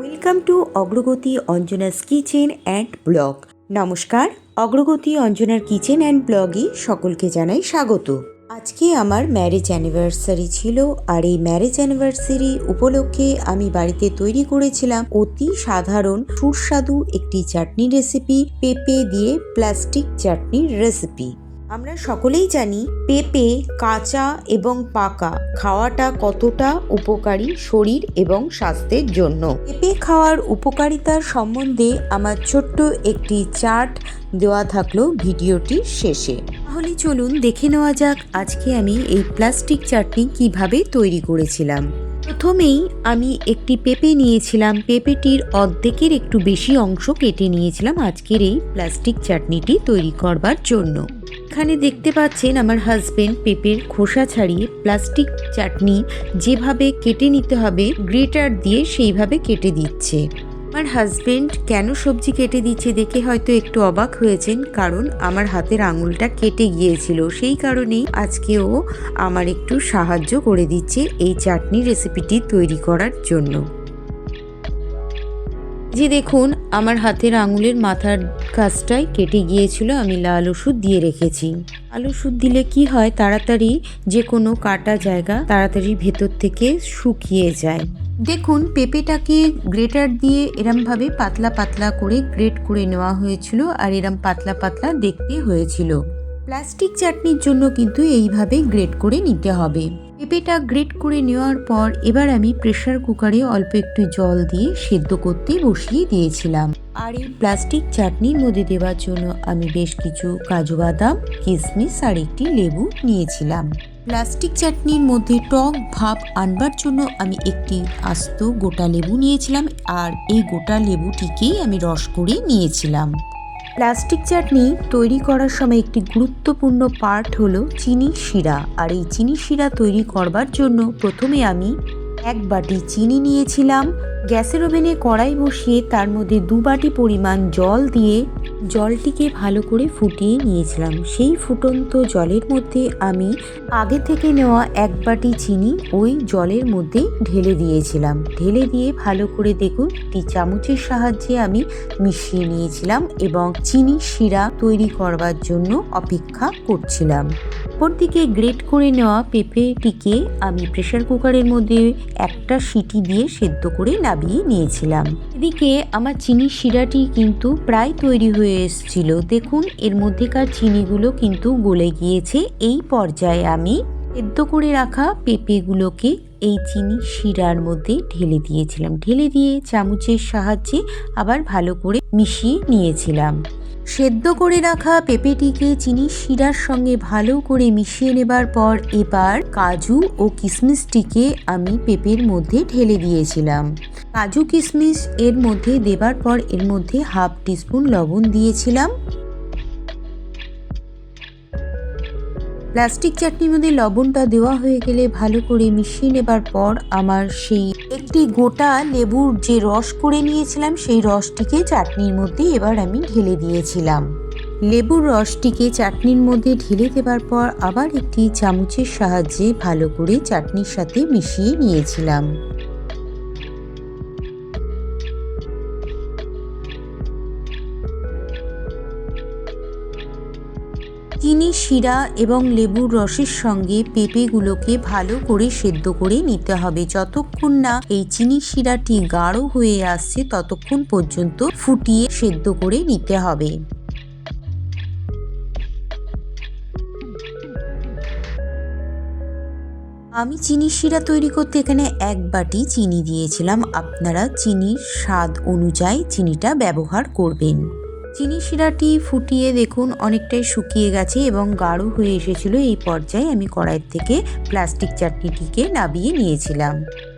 Welcome to অগ্রগতি Anjana's kitchen and blog. নমস্কার, অগ্রগতি অঞ্জনার কিচেন অ্যান্ড ব্লগে সকলকে জানাই স্বাগত। আজকে আমার ম্যারেজ অ্যানিভার্সারি ছিল, আর এই ম্যারেজ অ্যানিভার্সারি উপলক্ষে আমি বাড়িতে তৈরি করেছিলাম অতি সাধারণ সুস্বাদু একটি চাটনি রেসিপি, পেঁপে দিয়ে প্লাস্টিক চাটনির রেসিপি। আমরা সকলেই জানি পেঁপে কাঁচা এবং পাকা খাওয়াটা কতটা উপকারী শরীর এবং স্বাস্থ্যের জন্য। পেঁপে খাওয়ার উপকারিতার সম্বন্ধে আমার ছোট্ট একটি চার্ট দেওয়া থাকলো ভিডিওটির শেষে। তাহলে চলুন দেখে নেওয়া যাক আজকে আমি এই প্লাস্টিক চাটনি কিভাবে তৈরি করেছিলাম। প্রথমেই আমি একটি পেঁপে নিয়েছিলাম, পেঁপেটির অর্ধেকের একটু বেশি অংশ কেটে নিয়েছিলাম আজকের এই প্লাস্টিক চাটনিটি তৈরি করবার জন্য। এখানে দেখতে পাচ্ছেন আমার হাজবেন্ড পেঁপের খোসা ছাড়িয়ে প্লাস্টিক চাটনি যেভাবে কেটে নিতে হবে গ্রেটার দিয়ে সেইভাবে কেটে দিচ্ছে। আমার হাজবেন্ড কেন সবজি কেটে দিচ্ছে দেখে হয়তো একটু অবাক হয়েছেন, কারণ আমার হাতের আঙুলটা কেটে গিয়েছিল, সেই কারণেই আজকে ও আমার একটু সাহায্য করে দিচ্ছে এই চাটনি রেসিপিটি তৈরি করার জন্য। যে দেখুন আমার হাতের আঙুলের মাথার কাছটাই কেটে গিয়েছিল, আমি লাল ওষুধ দিয়ে রেখেছি। লাল ওষুধ দিলে কি হয়, তাড়াতাড়ি যে কোনো কাটা জায়গা তাড়াতাড়ি ভেতর থেকে শুকিয়ে যায়। দেখুন পেঁপেটাকে গ্রেটার দিয়ে এরমভাবে পাতলা পাতলা করে গ্রেট করে নেওয়া হয়েছিল, আর এরম পাতলা পাতলা দেখতে হয়েছিল। প্লাস্টিক চাটনির জন্য কিন্তু এইভাবে গ্রেট করে নিতে হবে। পেঁপেটা গ্রেট করে নেওয়ার পর এবার আমি প্রেসার কুকারে অল্প একটু জল দিয়ে সেদ্ধ করতে বসিয়ে দিয়েছিলাম। আর এই প্লাস্টিক চাটনির মধ্যে দেওয়ার জন্য আমি বেশ কিছু কাজু বাদাম, কিশমিশ আর একটি লেবু নিয়েছিলাম। প্লাস্টিক চাটনির মধ্যে টক ভাব আনবার জন্য আমি একটি আস্ত গোটা লেবু নিয়েছিলাম, আর এই গোটা লেবুটিকেই আমি রস করে নিয়েছিলাম। প্লাস্টিক চাটনি তৈরি করার সময় একটি গুরুত্বপূর্ণ পার্ট হলো চিনি শিরা, আর এই চিনি শিরা তৈরি করবার জন্য প্রথমে আমি 1 বাটি চিনি নিয়েছিলাম। গ্যাসের ওভেনে কড়াই বসিয়ে তার মধ্যে 2 বাটি পরিমাণ জল দিয়ে জলটিকে ভালো করে ফুটিয়ে নিয়েছিলাম। সেই ফুটন্ত জলের মধ্যে আমি আগে থেকে নেওয়া 1 বাটি চিনি ওই জলের মধ্যে ঢেলে দিয়েছিলাম। ঢেলে দিয়ে ভালো করে দেখুন একটি চামচের সাহায্যে আমি মিশিয়ে নিয়েছিলাম এবং চিনি শিরা তৈরি করবার জন্য অপেক্ষা করছিলাম। অপরদিকে গ্রেট করে নেওয়া পেঁপেটিকে আমি প্রেসার কুকারের মধ্যে একটা সিটি দিয়ে সেদ্ধ করে নামিয়ে নিয়েছিলাম। এদিকে আমার চিনি শিরাটি কিন্তু প্রায় তৈরি হয়ে এসেছিল। দেখুন এর মধ্যেকার চিনিগুলো কিন্তু গলে গিয়েছে। এই পর্যায়ে আমি সেদ্ধ করে রাখা পেঁপেগুলোকে এই চিনি শিরার মধ্যে ঢেলে দিয়েছিলাম। ঢেলে দিয়ে চামচের সাহায্যে আবার ভালো করে মিশিয়ে নিয়েছিলাম। সেদ্ধ করে রাখা পেঁপেটিকে চিনি শিরার সঙ্গে ভালো করে মিশিয়ে নেবার পর এবার কাজু ও কিশমিশটিকে আমি পেঁপের মধ্যে ঢেলে দিয়েছিলাম। কাজু কিশমিশ এর মধ্যে দেবার পর এর মধ্যে 1/2 টিস্পুন লবণ দিয়েছিলাম। প্লাস্টিক চাটনির মধ্যে লবণটা দেওয়া হয়ে গেলে ভালো করে মিশিয়ে নেবার পর আমার সেই একটি গোটা লেবুর যে রস করে নিয়েছিলাম সেই রসটিকে চাটনির মধ্যে এবার আমি ঢেলে দিয়েছিলাম। লেবুর রসটিকে চাটনির মধ্যে ঢেলে দেবার পর আবার একটি চামচের সাহায্যে ভালো করে চাটনির সাথে মিশিয়ে নিয়েছিলাম। চিনি শিরা এবং লেবুর রসের সঙ্গে পেঁপেগুলোকে ভালো করে সেদ্ধ করে নিতে হবে। যতক্ষণ না এই চিনি শিরাটি গাঢ় হয়ে আসছে ততক্ষণ পর্যন্ত ফুটিয়ে সেদ্ধ করে নিতে হবে। আমি চিনি শিরা তৈরি করতে এখানে 1 বাটি চিনি দিয়েছিলাম। আপনারা চিনির স্বাদ অনুযায়ী চিনিটা ব্যবহার করবেন। চিনি শিরাটি ফুটিয়ে দেখুন অনেকটাই শুকিয়ে গেছে এবং গাঢ় হয়ে এসেছিল। এই পর্যায়ে আমি কড়াইয়ের থেকে প্লাস্টিক চাটনিটিকে নামিয়ে নিয়েছিলাম।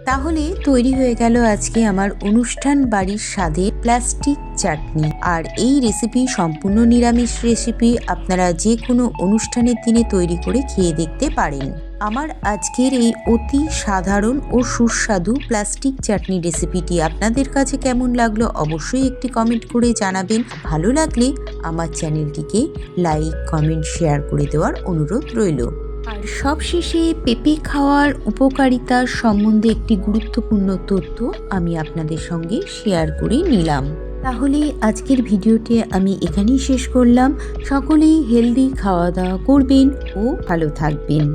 তাহলে তৈরি হয়ে গেল আজকে আমার অনুষ্ঠান বাড়ির স্বাদের প্লাস্টিক চাটনি। আর এই রেসিপি সম্পূর্ণ নিরামিষ রেসিপি, আপনারা যে কোনো অনুষ্ঠানের দিনে তৈরি করে খেয়ে দেখতে পারেন। আমার আজকের এই অতি সাধারণ ও সুস্বাদু প্লাস্টিক চাটনি রেসিপিটি আপনাদের কাছে কেমন লাগলো অবশ্যই একটি কমেন্ট করে জানাবেন। ভালো লাগলে আমার চ্যানেলটিকে লাইক, কমেন্ট, শেয়ার করে দেওয়ার অনুরোধ রইল। আর সবশেষে পেঁপে খাওয়ার উপকারিতা সম্বন্ধে একটি গুরুত্বপূর্ণ তথ্য আমি আপনাদের সঙ্গে শেয়ার করে নিলাম। তাহলে আজকের ভিডিওটি আমি এখানেই শেষ করলাম। সকলেই হেলদি খাওয়া দাওয়া করবেন ও ভালো থাকবেন।